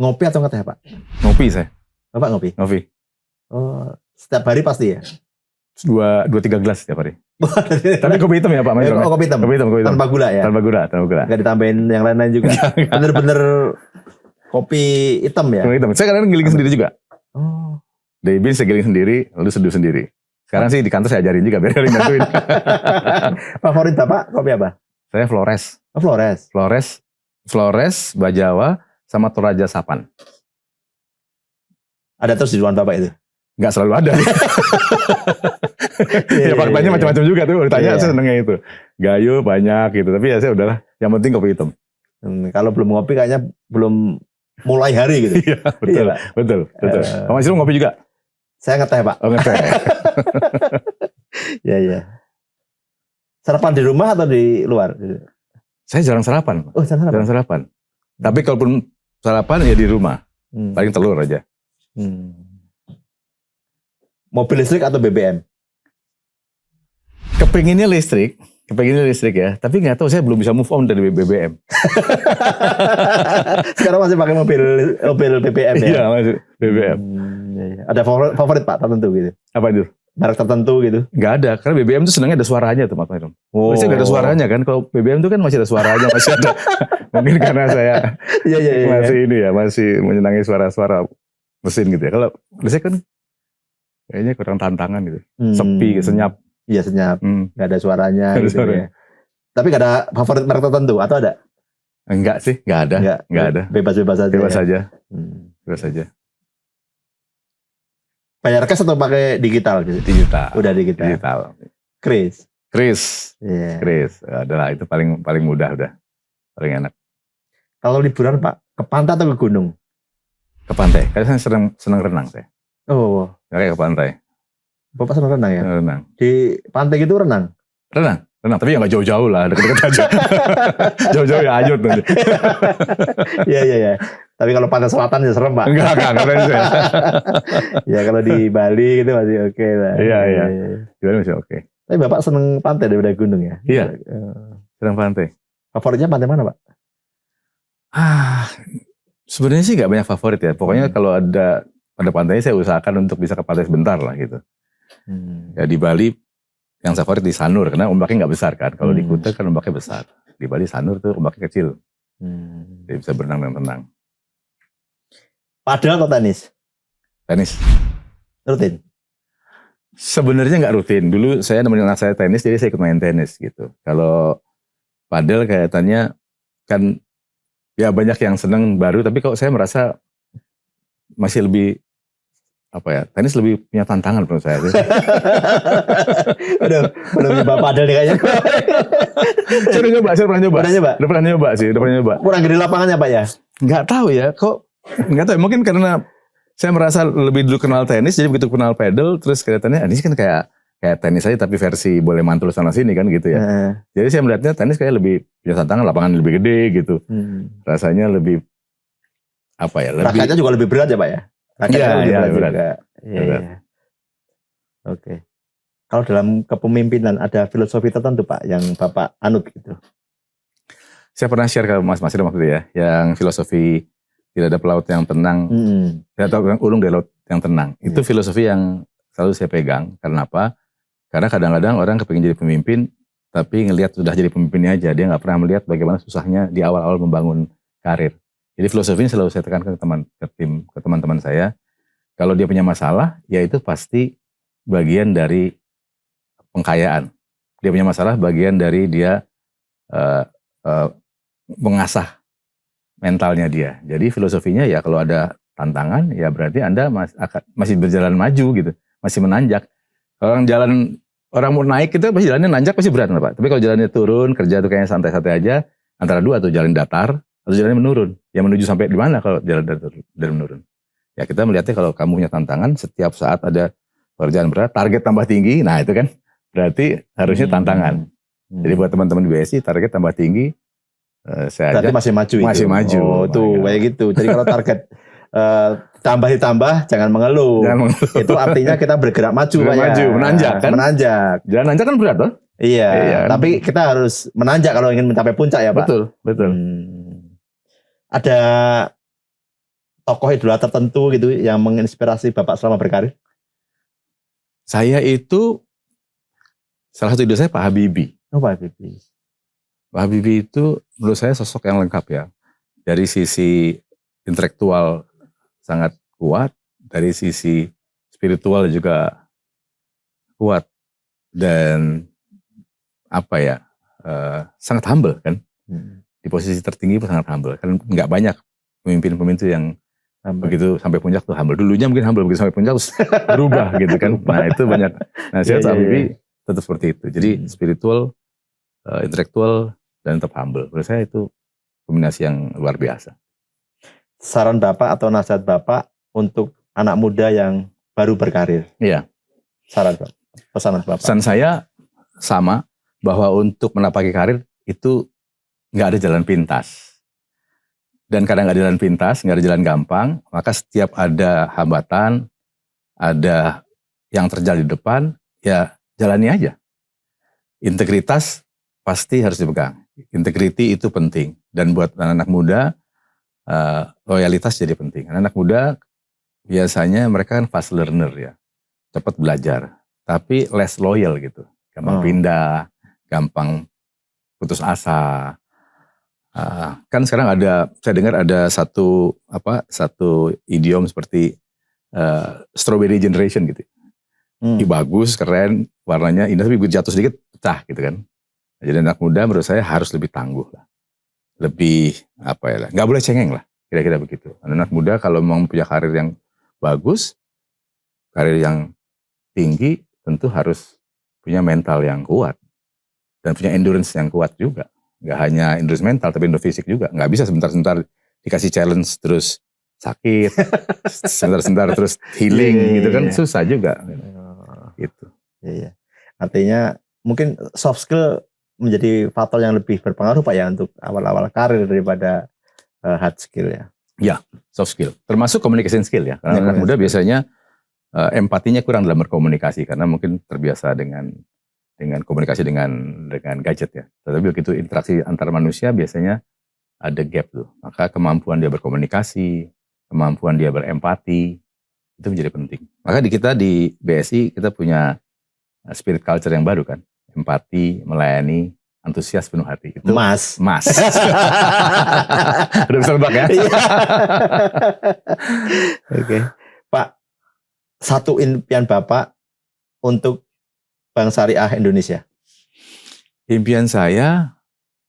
Ngopi atau ngeteh, Pak? Ngopi saya. Bapak ngopi? Ngopi. Oh, setiap hari pasti ya? 2-3 gelas setiap hari. Tapi kopi hitam ya Pak? Oh, kopi hitam. Kopi hitam. Tanpa gula ya? Tanpa gula. Nggak ditambahin yang lain-lain juga? Bener-bener kopi hitam ya? Kopi hitam. Saya kadang giling sendiri juga. Oh. Dari bin saya giling sendiri, lalu seduh sendiri. Sekarang sih di kantor saya ajarin juga, biar bantuin. Favorit Bapak kopi apa? Saya Flores. Oh, Flores. Flores, Bajawa, sama Toraja Sapan. Ada terus di ruangan Bapak itu? Nggak selalu ada. Ya faktanya macam-macam juga tuh. Ditanya saya senengnya itu. Gayo banyak gitu. Tapi ya saya udahlah. Yang penting kopi hitam. Kalau belum ngopi kayaknya belum mulai hari gitu. Iya betul. Iya, betul. Pak Masrul ngopi juga? Saya ngeteh Pak. Oh ngeteh. Iya. Sarapan di rumah atau di luar? Saya jarang sarapan. Oh jarang sarapan. Tapi kalaupun sarapan ya di rumah. Paling telur aja. Mobil listrik atau BBM? Kepenginnya listrik ya. Tapi nggak tahu, saya belum bisa move on dari BBM. Sekarang masih pakai mobil BBM ya? Iya masih BBM. Ada favorit Pak tertentu gitu? Apa itu? Merek tertentu gitu? Nggak ada, karena BBM itu senangnya ada suaranya tuh Mas Mayrum. Oh. Masih nggak ada suaranya kan? Kalau BBM itu kan masih ada suaranya, masih ada. Mungkin karena saya masih menyenangi suara-suara mesin gitu ya. Kalau biasanya kan kayaknya kurang tantangan gitu. Sepi, senyap. Iya senyap, nggak ada suaranya gitu ya. Tapi nggak ada favorit merek tertentu atau ada? Enggak sih, nggak ada. Bebas-bebas aja. Bebas aja. Bayar cash atau pakai digital gitu? Digital. Udah digital. Kris. Yeah. Kris. Adalah itu paling mudah udah. Paling enak. Kalau liburan Pak, ke pantai atau ke gunung? Ke pantai. Karena saya senang renang saya. Oh. Kayak ke pantai. Bapak senang renang ya? Renang. Di pantai gitu renang? Renang. Tapi ya nggak jauh-jauh lah, deket-deket aja. Jauh-jauh ya ajut nanti. Iya. Tapi kalau pantai selatan ya serem Pak. Enggak. Ya kalau di Bali gitu masih oke lah. Iya. Di Bali masih oke. Tapi Bapak seneng pantai daripada gunung ya? Iya. Senang pantai. Favoritnya pantai mana Pak? Sebenarnya sih nggak banyak favorit ya. Pokoknya kalau ada pada pantainya saya usahakan untuk bisa ke pantai sebentar lah gitu. Ya di Bali yang favorit di Sanur karena ombaknya nggak besar kan. Kalau di Kuta kan ombaknya besar. Di Bali Sanur tuh ombaknya kecil. Jadi bisa berenang dengan tenang. Padel atau tenis? Tenis. Rutin? Sebenarnya nggak rutin. Dulu saya nemenin anak saya tenis, jadi saya ikut main tenis gitu. Kalau padel kayaknya kan ya banyak yang seneng baru, tapi kalau saya merasa masih lebih tenis lebih punya tantangan menurut saya. Udah nyoba padel nih kayaknya. Saya udah pernah nyoba. Kurang gede lapangannya Pak ya? Nggak tahu ya, nggak tahu. Mungkin karena saya merasa lebih dulu kenal tenis, jadi begitu kenal pedal, terus kelihatannya ini kan kayak tenis aja tapi versi boleh mantul sana sini kan gitu ya. Jadi saya melihatnya tenis kayak lebih punya tantangan, lapangan lebih gede gitu. Rasanya lebih Raketnya juga lebih berat ya Pak ya? Iya, berat. Oke. Kalau dalam kepemimpinan ada filosofi tertentu Pak yang Bapak anut gitu? Saya pernah share ke Mas Masir waktu itu ya, yang filosofi tidak ada pelaut yang tenang, tidak ada ulung dari laut yang tenang. Itu filosofi yang selalu saya pegang. Karena apa? Karena kadang-kadang orang kepingin jadi pemimpin, tapi ngelihat sudah jadi pemimpinnya aja, dia nggak pernah melihat bagaimana susahnya di awal-awal membangun karir. Jadi filosofinya selalu saya tekankan ke teman-teman saya. Kalau dia punya masalah, ya itu pasti bagian dari pengkayaan. Dia punya masalah bagian dari dia mengasah mentalnya dia. Jadi filosofinya ya kalau ada tantangan, ya berarti Anda masih berjalan maju gitu, masih menanjak. Kalau orang mau naik itu pasti jalannya nanjak, pasti berat Pak. Tapi kalau jalannya turun, kerja tuh kayaknya santai-santai aja, antara dua tuh jalan datar atau jalannya menurun. Yang menuju sampai di mana kalau jalan dari menurun? Ya kita melihatnya kalau kamu punya tantangan, setiap saat ada pekerjaan berat, target tambah tinggi, nah itu kan berarti harusnya tantangan. Jadi buat teman-teman di BSI, target tambah tinggi, saya berarti masih maju itu? Masih maju. Oh tuh kayak gitu. Jadi kalau target ditambah, jangan mengeluh. Itu artinya kita bergerak maju Pak ya. Menanjak kan? Menanjak. Jalan nanjak kan berat loh. Iya, tapi kita harus menanjak kalau ingin mencapai puncak ya Pak. Betul. Ada tokoh idola tertentu gitu yang menginspirasi Bapak selama berkarir? Saya itu salah satu idola saya Pak Habibie. Oh, Pak Habibie. Pak Habibie itu menurut saya sosok yang lengkap ya. Dari sisi intelektual sangat kuat, dari sisi spiritual juga kuat, dan apa ya, sangat humble kan. Di posisi tertinggi pun sangat humble. Kan nggak banyak pemimpin-pemimpin yang begitu sampai puncak tuh humble. Dulunya mungkin humble, begitu sampai puncak terus berubah gitu kan. Nah itu banyak. Nah saya Pak Habibie tetap seperti itu. Jadi spiritual, intelektual, dan tetap humble. Menurut saya itu kombinasi yang luar biasa. Saran Bapak atau nasihat Bapak untuk anak muda yang baru berkarir? Iya. Saran Bapak, pesan Bapak. Pesan saya sama, bahwa untuk menapaki karir itu nggak ada jalan pintas. Dan kadang nggak ada jalan pintas, nggak ada jalan gampang, maka setiap ada hambatan, ada yang terjal di depan, ya jalani aja. Integritas pasti harus dipegang. Integriti itu penting. Dan buat anak-anak muda, loyalitas jadi penting. Anak-anak muda biasanya mereka kan fast learner ya, cepat belajar, tapi less loyal gitu, gampang pindah, gampang putus asa. Kan sekarang saya dengar ada satu idiom seperti strawberry generation gitu. Bagus, keren, warnanya indah, tapi begitu jatuh sedikit pecah gitu kan. Jadi anak muda menurut saya harus lebih tangguh lah, lebih nggak boleh cengeng lah, kira-kira begitu. Anak muda kalau mau punya karir yang bagus, karir yang tinggi, tentu harus punya mental yang kuat dan punya endurance yang kuat juga. Nggak hanya endurance mental, tapi endurance fisik juga. Nggak bisa sebentar-sebentar dikasih challenge terus sakit, sebentar-sebentar terus healing gitu kan, susah juga. Gitu. Iya. Artinya mungkin soft skill menjadi faktor yang lebih berpengaruh Pak ya untuk awal-awal karir daripada hard skill ya. Ya, soft skill. Termasuk communication skill ya. Karena anak muda biasanya empatinya kurang dalam berkomunikasi karena mungkin terbiasa dengan komunikasi dengan gadget ya. Tetapi begitu interaksi antar manusia biasanya ada gap tuh. Maka kemampuan dia berkomunikasi, kemampuan dia berempati itu menjadi penting. Maka kita di BSI kita punya spirit culture yang baru kan. Empati, melayani, antusias penuh hati. Itu Mas. Udah bisa nebak ya? Oke. Pak, satu impian Bapak untuk Bank Syariah Indonesia? Impian saya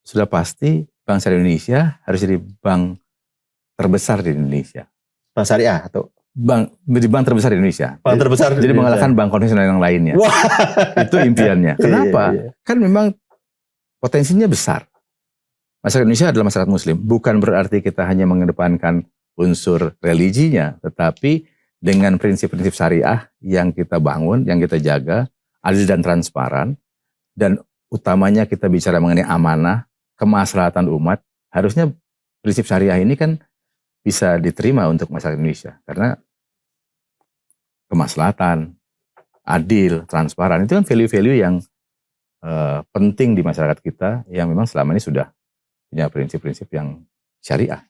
sudah pasti Bank Syariah Indonesia harus jadi bank terbesar di Indonesia. Bank Syariah atau? Menjadi bank terbesar di Indonesia. Bank terbesar di Indonesia. Jadi mengalahkan bank konvensional yang lainnya. Wah. Itu impiannya. Kenapa? Kan memang potensinya besar. Masyarakat Indonesia adalah masyarakat Muslim. Bukan berarti kita hanya mengedepankan unsur religinya, tetapi dengan prinsip-prinsip syariah yang kita bangun, yang kita jaga, adil dan transparan, dan utamanya kita bicara mengenai amanah, kemaslahatan umat, harusnya prinsip syariah ini kan bisa diterima untuk masyarakat Indonesia. Karena kemaslahatan, adil, transparan, itu kan value-value yang penting di masyarakat kita yang memang selama ini sudah punya prinsip-prinsip yang syariah.